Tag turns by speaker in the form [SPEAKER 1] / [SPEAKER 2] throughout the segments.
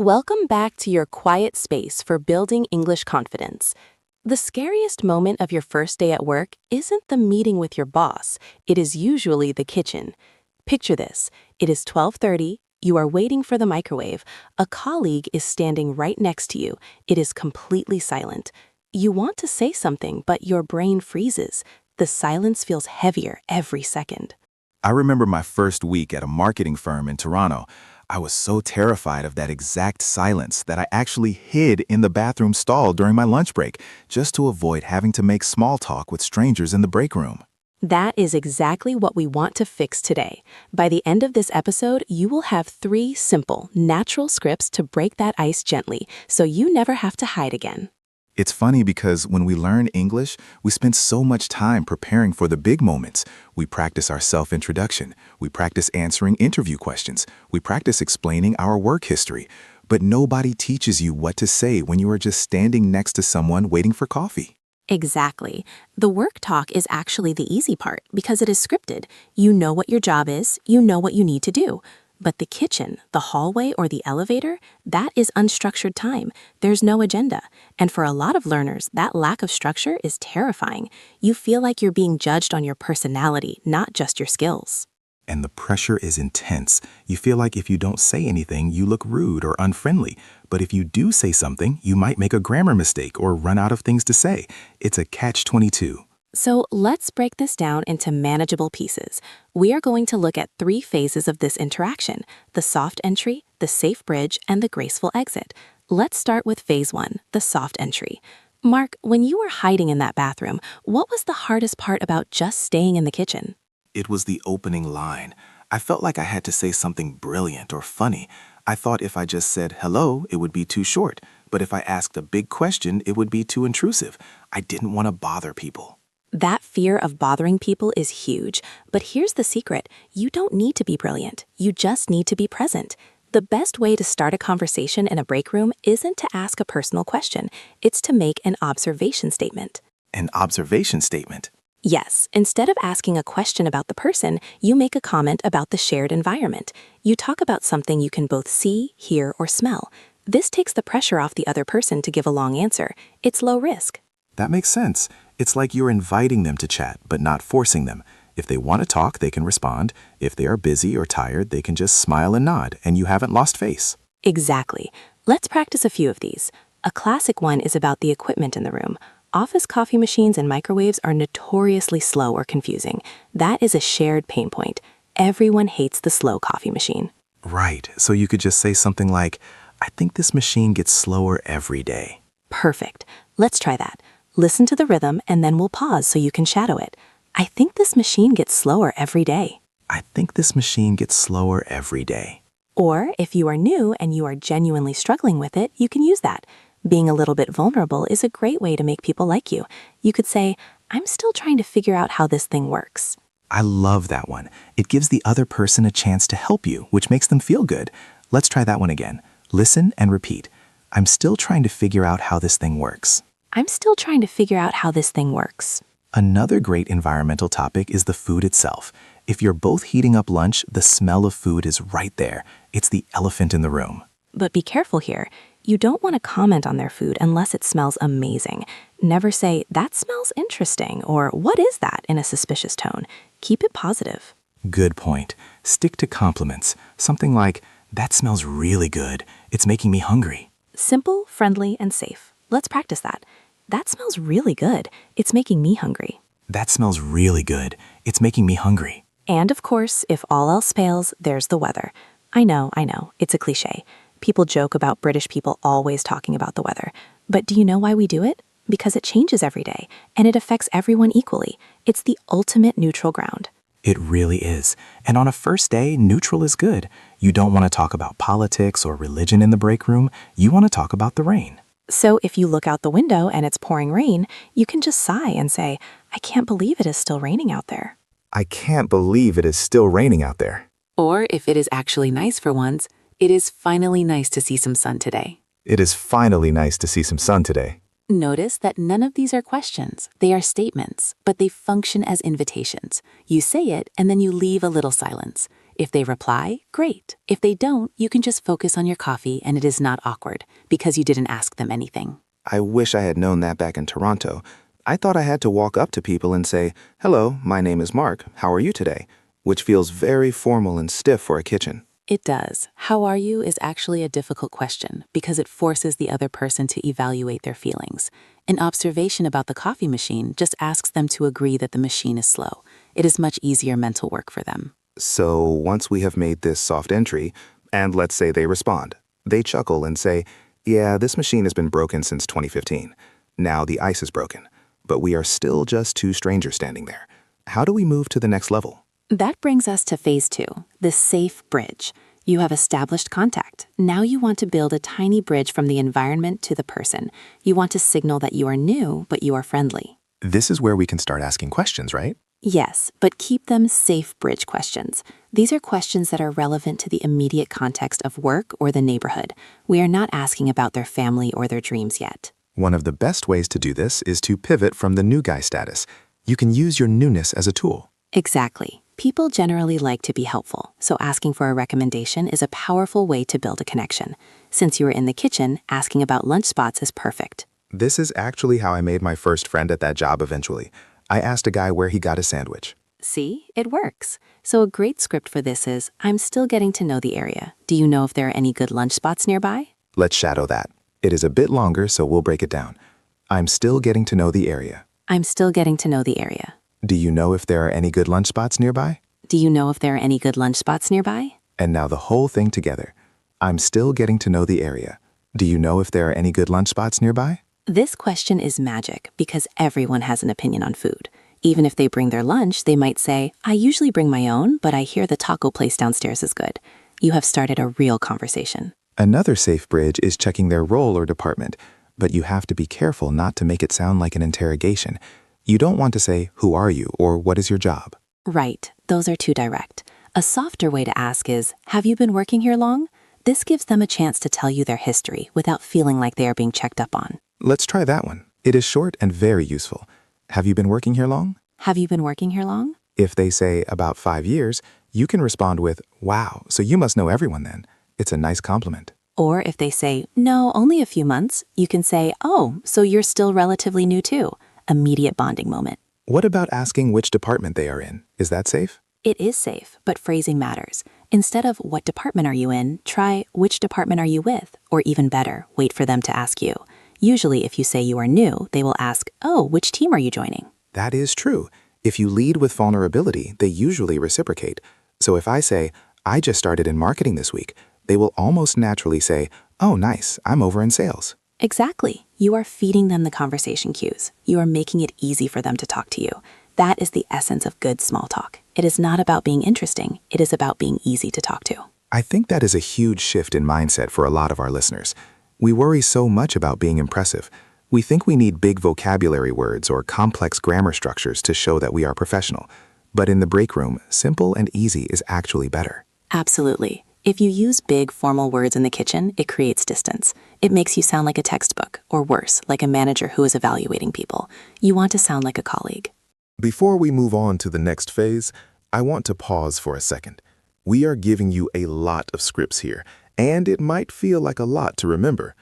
[SPEAKER 1] Welcome back to your quiet space for building English confidence. The scariest moment of your first day at work isn't the meeting with your boss, it is usually the kitchen. Picture this, it is 12:30, you are waiting for the microwave, a colleague is standing right next to you, it is completely silent. You want to say something, but your brain freezes. The silence feels heavier every second.
[SPEAKER 2] I remember my first week at a marketing firm in Toronto. I was so terrified of that exact silence that I actually hid in the bathroom stall during my lunch break just to avoid having to make small talk with strangers in the break room.
[SPEAKER 1] That is exactly what we want to fix today. By the end of this episode, you will have 3 simple, natural scripts to break that ice gently, so you never have to hide again.
[SPEAKER 2] It's funny because when we learn English, we spend so much time preparing for the big moments. We practice our self-introduction. We practice answering interview questions. We practice explaining our work history. But nobody teaches you what to say when you are just standing next to someone waiting for coffee.
[SPEAKER 1] Exactly. The work talk is actually the easy part because it is scripted. You know what your job is, you know what you need to do. But the kitchen, the hallway, or the elevator, that is unstructured time. There's no agenda. And for a lot of learners, that lack of structure is terrifying. You feel like you're being judged on your personality, not just your skills.
[SPEAKER 2] And the pressure is intense. You feel like if you don't say anything, you look rude or unfriendly. But if you do say something, you might make a grammar mistake or run out of things to say. It's a catch-22.
[SPEAKER 1] So let's break this down into manageable pieces. We are going to look at 3 phases of this interaction: the soft entry, the safe bridge, and the graceful exit. Let's start with phase 1, the soft entry. Mark, when you were hiding in that bathroom, what was the hardest part about just staying in the kitchen?
[SPEAKER 2] It was the opening line. I felt like I had to say something brilliant or funny. I thought if I just said hello, it would be too short. But if I asked a big question, it would be too intrusive. I didn't want to bother people.
[SPEAKER 1] That fear of bothering people is huge, but here's the secret. You don't need to be brilliant. You just need to be present. The best way to start a conversation in a break room isn't to ask a personal question. It's to make an observation statement.
[SPEAKER 2] An observation statement.
[SPEAKER 1] Yes, instead of asking a question about the person, you make a comment about the shared environment. You talk about something you can both see, hear, or smell. This takes the pressure off the other person to give a long answer. It's low risk.
[SPEAKER 2] That makes sense. It's like you're inviting them to chat, but not forcing them. If they want to talk, they can respond. If they are busy or tired, they can just smile and nod, and you haven't lost face.
[SPEAKER 1] Exactly. Let's practice a few of these. A classic one is about the equipment in the room. Office coffee machines and microwaves are notoriously slow or confusing. That is a shared pain point. Everyone hates the slow coffee machine.
[SPEAKER 2] Right, so you could just say something like, I think this machine gets slower every day.
[SPEAKER 1] Perfect. Let's try that. Listen to the rhythm and then we'll pause so you can shadow it. I think this machine gets slower every day.
[SPEAKER 2] I think this machine gets slower every day.
[SPEAKER 1] Or if you are new and you are genuinely struggling with it, you can use that. Being a little bit vulnerable is a great way to make people like you. You could say, I'm still trying to figure out how this thing works.
[SPEAKER 2] I love that one. It gives the other person a chance to help you, which makes them feel good. Let's try that one again. Listen and repeat. I'm still trying to figure out how this thing works.
[SPEAKER 1] I'm still trying to figure out how this thing works.
[SPEAKER 2] Another great environmental topic is the food itself. If you're both heating up lunch, the smell of food is right there. It's the elephant in the room.
[SPEAKER 1] But be careful here. You don't want to comment on their food unless it smells amazing. Never say, that smells interesting, or what is that, in a suspicious tone. Keep it positive.
[SPEAKER 2] Good point. Stick to compliments. Something like, that smells really good. It's making me hungry.
[SPEAKER 1] Simple, friendly, and safe. Let's practice that. That smells really good. It's making me hungry.
[SPEAKER 2] That smells really good. It's making me hungry.
[SPEAKER 1] And of course, if all else fails, there's the weather. I know, it's a cliche. People joke about British people always talking about the weather. But do you know why we do it? Because it changes every day, and it affects everyone equally. It's the ultimate neutral ground.
[SPEAKER 2] It really is. And on a first day, neutral is good. You don't want to talk about politics or religion in the break room. You want to talk about the rain.
[SPEAKER 1] So if you look out the window and it's pouring rain, you can just sigh and say, I can't believe it is still raining out there.
[SPEAKER 2] I can't believe it is still raining out there.
[SPEAKER 3] Or if it is actually nice for once, it is finally nice to see some sun today.
[SPEAKER 2] It is finally nice to see some sun today.
[SPEAKER 3] Notice that none of these are questions. They are statements, but they function as invitations. You say it and then you leave a little silence. If they reply, great. If they don't, you can just focus on your coffee and it is not awkward because you didn't ask them anything.
[SPEAKER 4] I wish I had known that back in Toronto. I thought I had to walk up to people and say, "Hello, my name is Mark. How are you today?" which feels very formal and stiff for a kitchen.
[SPEAKER 3] It does. How are you is actually a difficult question because it forces the other person to evaluate their feelings. An observation about the coffee machine just asks them to agree that the machine is slow. It is much easier mental work for them.
[SPEAKER 4] So once we have made this soft entry, and let's say they respond, they chuckle and say, "Yeah, this machine has been broken since 2015. Now the ice is broken, but we are still just two strangers standing there. How do we move to the next level?"
[SPEAKER 1] That brings us to phase 2, the safe bridge. You have established contact. Now you want to build a tiny bridge from the environment to the person. You want to signal that you are new, but you are friendly.
[SPEAKER 2] This is where we can start asking questions, right?
[SPEAKER 1] Yes, but keep them safe bridge questions. These are questions that are relevant to the immediate context of work or the neighborhood. We are not asking about their family or their dreams yet.
[SPEAKER 2] One of the best ways to do this is to pivot from the new guy status. You can use your newness as a tool.
[SPEAKER 1] Exactly. People generally like to be helpful, so asking for a recommendation is a powerful way to build a connection. Since you were in the kitchen, asking about lunch spots is perfect.
[SPEAKER 2] This is actually how I made my first friend at that job eventually. I asked a guy where he got a sandwich.
[SPEAKER 1] See, it works. So a great script for this is, I'm still getting to know the area. Do you know if there are any good lunch spots nearby?
[SPEAKER 2] Let's shadow that. It is a bit longer, so we'll break it down. I'm still getting to know the area.
[SPEAKER 1] I'm still getting to know the area.
[SPEAKER 2] Do you know if there are any good lunch spots nearby?
[SPEAKER 1] Do you know if there are any good lunch spots nearby?
[SPEAKER 2] And now the whole thing together. I'm still getting to know the area. Do you know if there are any good lunch spots nearby?
[SPEAKER 1] This question is magic because everyone has an opinion on food. Even if they bring their lunch, they might say, I usually bring my own, but I hear the taco place downstairs is good. You have started a real conversation.
[SPEAKER 2] Another safe bridge is checking their role or department, but you have to be careful not to make it sound like an interrogation. You don't want to say, "Who are you?" or "What is your job?"
[SPEAKER 1] Right, those are too direct. A softer way to ask is, have you been working here long? This gives them a chance to tell you their history without feeling like they are being checked up on.
[SPEAKER 2] Let's try that one. It is short and very useful. Have you been working here long?
[SPEAKER 1] Have you been working here long?
[SPEAKER 2] If they say about 5 years, you can respond with, "Wow, so you must know everyone then." It's a nice compliment.
[SPEAKER 1] Or if they say, no, only a few months, you can say, oh, so you're still relatively new too. Immediate bonding moment.
[SPEAKER 2] What about asking which department they are in? Is that safe?
[SPEAKER 1] It is safe, but phrasing matters. Instead of what department are you in, try which department are you with? Or even better, wait for them to ask you. Usually if you say you are new, they will ask, oh, which team are you joining?
[SPEAKER 2] That is true. If you lead with vulnerability, they usually reciprocate. So if I say, I just started in marketing this week, they will almost naturally say, oh, nice, I'm over in sales.
[SPEAKER 1] Exactly. You are feeding them the conversation cues. You are making it easy for them to talk to you. That is the essence of good small talk. It is not about being interesting. It is about being easy to talk to.
[SPEAKER 2] I think that is a huge shift in mindset for a lot of our listeners. We worry so much about being impressive. We think we need big vocabulary words or complex grammar structures to show that we are professional. But in the break room, simple and easy is actually better.
[SPEAKER 1] Absolutely. If you use big, formal words in the kitchen, it creates distance. It makes you sound like a textbook, or worse, like a manager who is evaluating people. You want to sound like a colleague.
[SPEAKER 5] Before we move on to the next phase, I want to pause for a second. We are giving you a lot of scripts here, and it might feel like a lot to remember.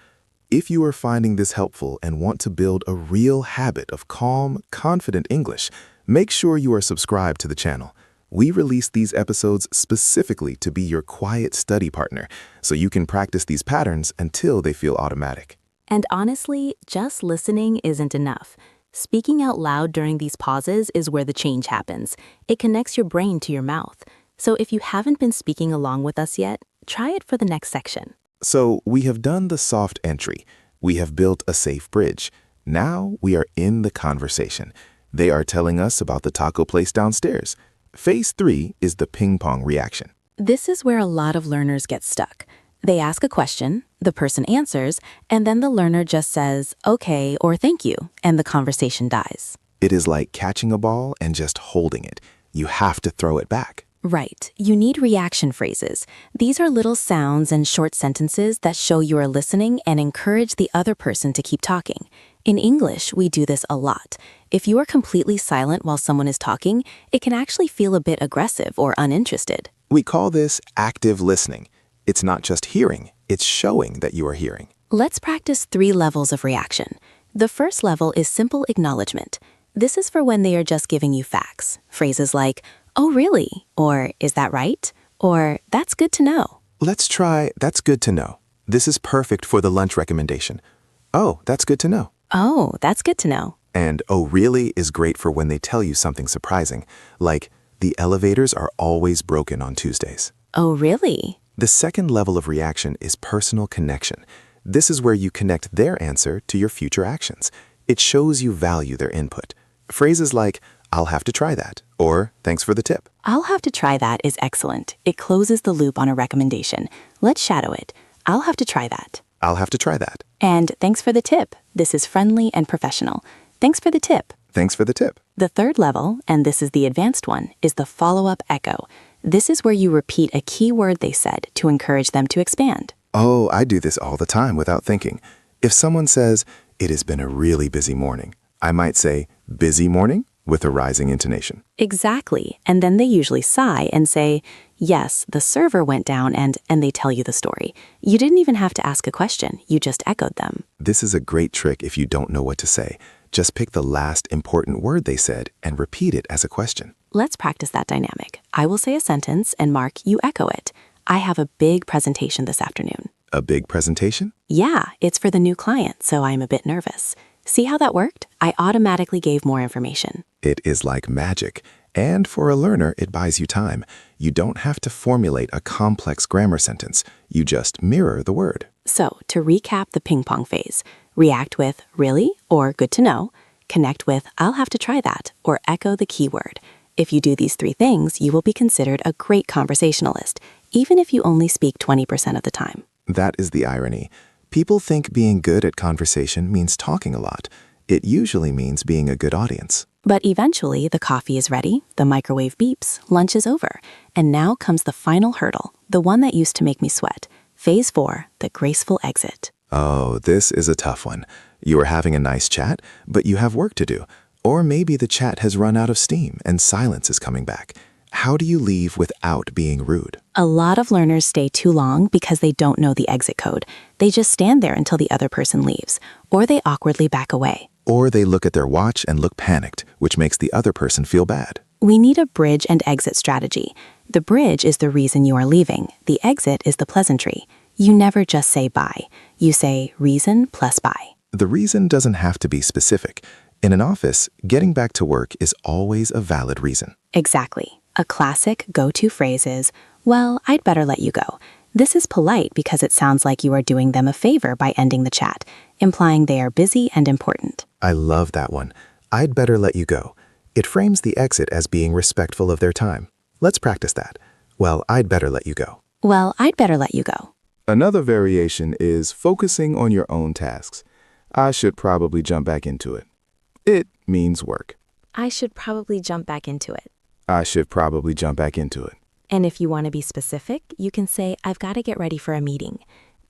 [SPEAKER 5] If you are finding this helpful and want to build a real habit of calm, confident English, make sure you are subscribed to the channel. We release these episodes specifically to be your quiet study partner, so you can practice these patterns until they feel automatic.
[SPEAKER 1] And honestly, just listening isn't enough. Speaking out loud during these pauses is where the change happens. It connects your brain to your mouth. So if you haven't been speaking along with us yet, try it for the next section.
[SPEAKER 5] So we have done the soft entry. We have built a safe bridge. Now we are in the conversation. They are telling us about the taco place downstairs. Phase 3 is the ping-pong reaction.
[SPEAKER 1] This is where a lot of learners get stuck. They ask a question, the person answers, and then the learner just says, okay, or thank you, and the conversation dies.
[SPEAKER 5] It is like catching a ball and just holding it. You have to throw it back.
[SPEAKER 1] Right. You need reaction phrases. These are little sounds and short sentences that show you are listening and encourage the other person to keep talking. In English, we do this a lot. If you are completely silent while someone is talking, it can actually feel a bit aggressive or uninterested.
[SPEAKER 5] We call this active listening. It's not just hearing, it's showing that you are hearing.
[SPEAKER 1] Let's practice 3 levels of reaction. The first level is simple acknowledgement. This is for when they are just giving you facts. Phrases like, "Oh, really?" or "Is that right?" or "That's good to know."
[SPEAKER 5] Let's try, that's good to know. This is perfect for the lunch recommendation. Oh, that's good to know.
[SPEAKER 1] Oh, that's good to know.
[SPEAKER 5] And oh, really is great for when they tell you something surprising, like the elevators are always broken on Tuesdays.
[SPEAKER 1] Oh, really?
[SPEAKER 5] The second level of reaction is personal connection. This is where you connect their answer to your future actions. It shows you value their input. Phrases like, "I'll have to try that," or "Thanks for the tip."
[SPEAKER 1] "I'll have to try that" is excellent. It closes the loop on a recommendation. Let's shadow it. "I'll have to try that."
[SPEAKER 5] "I'll have to try that."
[SPEAKER 1] And "Thanks for the tip." This is friendly and professional. "Thanks for the tip."
[SPEAKER 5] "Thanks for the tip."
[SPEAKER 1] The third level, and this is the advanced one, is the follow-up echo. This is where you repeat a key word they said to encourage them to expand.
[SPEAKER 5] Oh, I do this all the time without thinking. If someone says, "It has been a really busy morning," I might say, "Busy morning?" with a rising intonation.
[SPEAKER 1] Exactly. And then they usually sigh and say, "Yes, the server went down," and they tell you the story. You didn't even have to ask a question. You just echoed them.
[SPEAKER 5] This is a great trick if you don't know what to say. Just pick the last important word they said and repeat it as a question.
[SPEAKER 1] Let's practice that dynamic. I will say a sentence, and Mark, you echo it. "I have a big presentation this afternoon."
[SPEAKER 5] A big presentation?
[SPEAKER 1] Yeah, it's for the new client, so I'm a bit nervous. See how that worked? I automatically gave more information.
[SPEAKER 5] It is like magic. And for a learner, it buys you time. You don't have to formulate a complex grammar sentence. You just mirror the word.
[SPEAKER 1] So, to recap the ping pong phase, react with "really" or "good to know," connect with "I'll have to try that," or echo the keyword. If you do these 3 things, you will be considered a great conversationalist, even if you only speak 20% of the time.
[SPEAKER 5] That is the irony. People think being good at conversation means talking a lot. It usually means being a good audience.
[SPEAKER 1] But eventually, the coffee is ready, the microwave beeps, lunch is over, and now comes the final hurdle, the one that used to make me sweat. Phase 4, the graceful exit.
[SPEAKER 5] Oh, this is a tough one. You are having a nice chat, but you have work to do. Or maybe the chat has run out of steam and silence is coming back. How do you leave without being rude?
[SPEAKER 1] A lot of learners stay too long because they don't know the exit code. They just stand there until the other person leaves, or they awkwardly back away.
[SPEAKER 5] Or they look at their watch and look panicked, which makes the other person feel bad.
[SPEAKER 1] We need a bridge and exit strategy. The bridge is the reason you are leaving. The exit is the pleasantry. You never just say bye. You say reason plus bye.
[SPEAKER 5] The reason doesn't have to be specific. In an office, getting back to work is always a valid reason.
[SPEAKER 1] Exactly. A classic go-to phrase is, "Well, I'd better let you go." This is polite because it sounds like you are doing them a favor by ending the chat, implying they are busy and important.
[SPEAKER 5] I love that one. "I'd better let you go." It frames the exit as being respectful of their time. Let's practice that. "Well, I'd better let you go."
[SPEAKER 1] "Well, I'd better let you go."
[SPEAKER 6] Another variation is focusing on your own tasks. "I should probably jump back into it." It means work.
[SPEAKER 1] "I should probably jump back into it."
[SPEAKER 6] "I should probably jump back into it."
[SPEAKER 1] And if you want to be specific, you can say, "I've got to get ready for a meeting."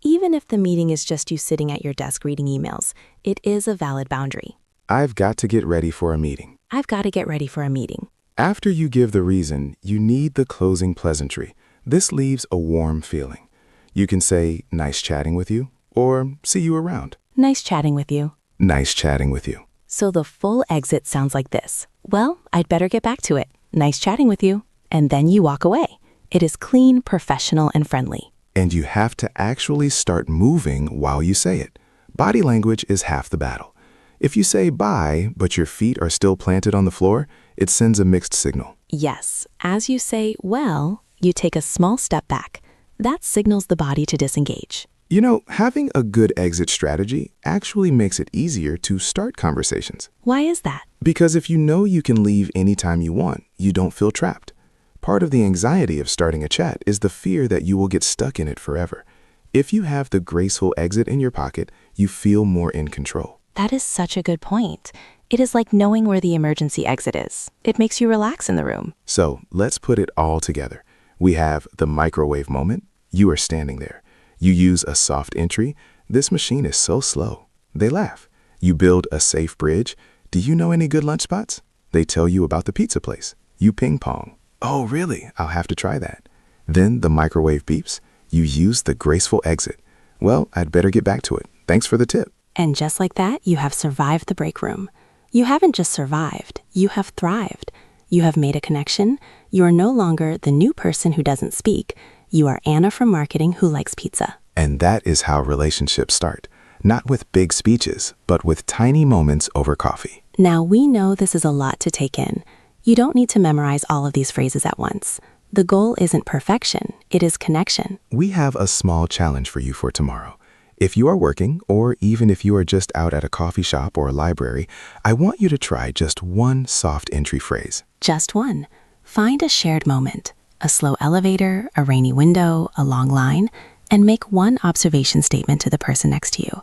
[SPEAKER 1] Even if the meeting is just you sitting at your desk reading emails, it is a valid boundary.
[SPEAKER 6] "I've got to get ready for a meeting."
[SPEAKER 1] "I've got to get ready for a meeting."
[SPEAKER 6] After you give the reason, you need the closing pleasantry. This leaves a warm feeling. You can say, "Nice chatting with you," or "See you around."
[SPEAKER 1] "Nice chatting with you."
[SPEAKER 6] Nice chatting with you.
[SPEAKER 1] So the full exit sounds like this. "Well, I'd better get back to it. Nice chatting with you." And then you walk away. It is clean, professional, and friendly.
[SPEAKER 6] And you have to actually start moving while you say it. Body language is half the battle. If you say bye, but your feet are still planted on the floor, it sends a mixed signal.
[SPEAKER 1] Yes, as you say, "well," you take a small step back. That signals the body to disengage.
[SPEAKER 6] You know, having a good exit strategy actually makes it easier to start conversations.
[SPEAKER 1] Why is that?
[SPEAKER 6] Because if you know you can leave anytime you want, you don't feel trapped. Part of the anxiety of starting a chat is the fear that you will get stuck in it forever. If you have the graceful exit in your pocket, you feel more in control.
[SPEAKER 1] That is such a good point. It is like knowing where the emergency exit is. It makes you relax in the room.
[SPEAKER 6] So let's put it all together. We have the microwave moment. You are standing there. You use a soft entry. "This machine is so slow." They laugh. You build a safe bridge. "Do you know any good lunch spots?" They tell you about the pizza place. You ping pong. "Oh, really? I'll have to try that."
[SPEAKER 5] Then the microwave beeps. You use the graceful exit. Well, I'd better get back to it. Thanks for the tip.
[SPEAKER 1] And just like that, you have survived the break room. You haven't just survived, you have thrived. You have made a connection. You are no longer the new person who doesn't speak. You are Anna from marketing who likes pizza.
[SPEAKER 5] And that is how relationships start. Not with big speeches, but with tiny moments over coffee.
[SPEAKER 1] Now, we know this is a lot to take in. You don't need to memorize all of these phrases at once. The goal isn't perfection, it is connection.
[SPEAKER 5] We have a small challenge for you for tomorrow. If you are working, or even if you are just out at a coffee shop or a library, I want you to try just one soft entry phrase.
[SPEAKER 1] Just one. Find a shared moment, a slow elevator, a rainy window, a long line, and make one observation statement to the person next to you.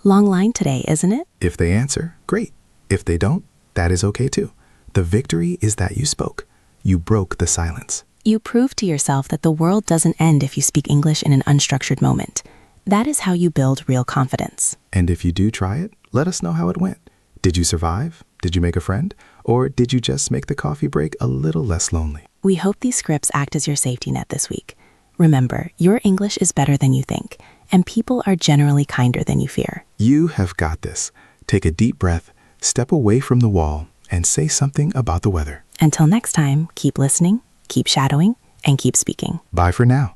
[SPEAKER 1] Long line today, isn't it?
[SPEAKER 5] If they answer, great. If they don't, that is okay too. The victory is that you spoke. You broke the silence.
[SPEAKER 1] You prove to yourself that the world doesn't end if you speak English in an unstructured moment. That is how you build real confidence.
[SPEAKER 5] And if you do try it, let us know how it went. Did you survive? Did you make a friend? Or did you just make the coffee break a little less lonely?
[SPEAKER 1] We hope these scripts act as your safety net this week. Remember, your English is better than you think, and people are generally kinder than you fear.
[SPEAKER 5] You have got this. Take a deep breath, step away from the wall, and say something about the weather.
[SPEAKER 1] Until next time, keep listening, keep shadowing, and keep speaking.
[SPEAKER 5] Bye for now.